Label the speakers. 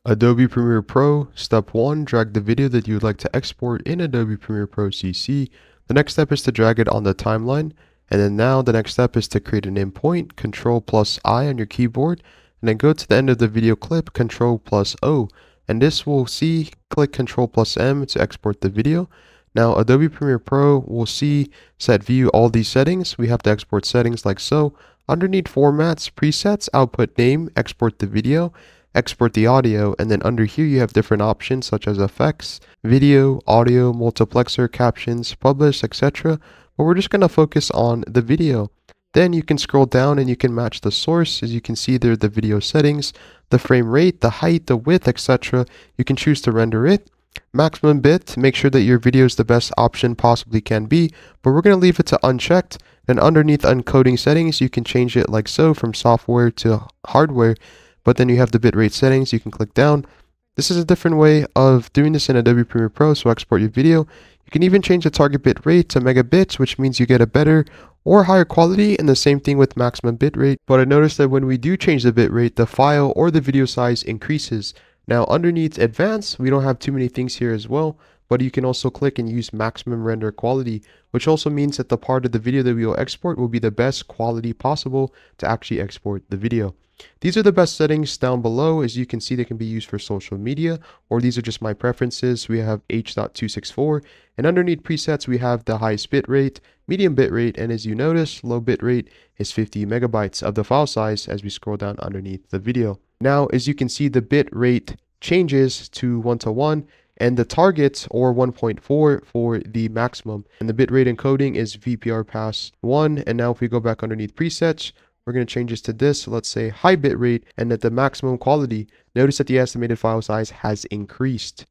Speaker 1: Adobe Premiere Pro, step 1, drag the video that you would like to export in Adobe Premiere Pro CC. The next step is to drag it on the timeline, and then now the next step is to create an endpoint, Control+I on your keyboard, and then go to the end of the video clip, Control+O, and this will see, click Control+M to export the video. Now Adobe Premiere Pro will see, set view all these settings. We have to export settings like so. Underneath formats, presets, output name, export the video, export the audio, and then under here you have different options such as effects, video, audio, multiplexer, captions, publish, etc. But we're just going to focus on the video. Then you can scroll down and you can match the source. As you can see there, the video settings, the frame rate, the height, the width, etc. You can choose to render it. Maximum bit, make sure that your video is the best option possibly can be, but we're going to leave it to unchecked. Then underneath encoding settings, you can change it like so from software to hardware. But then you have the bitrate settings, you can click down. This is a different way of doing this in Adobe Premiere Pro, so export your video. You can even change the target bitrate to megabits, which means you get a better or higher quality, and the same thing with maximum bitrate. But I noticed that when we do change the bitrate, the file or the video size increases. Now underneath advanced, we don't have too many things here as well, but you can also click and use maximum render quality, which also means that the part of the video that we will export will be the best quality possible to actually export the video. These are the best settings down below. As you can see, they can be used for social media, or these are just my preferences. We have H.264, and underneath presets, we have the highest bit rate, medium bit rate, and as you notice, low bit rate is 50 megabytes of the file size as we scroll down underneath the video. Now, as you can see, the bit rate changes to 1:1, and the target or 1.4 for the maximum. And the bitrate encoding is VPR pass 1. And now if we go back underneath presets, we're going to change this to this. So let's say high bitrate, and at the maximum quality, notice that the estimated file size has increased.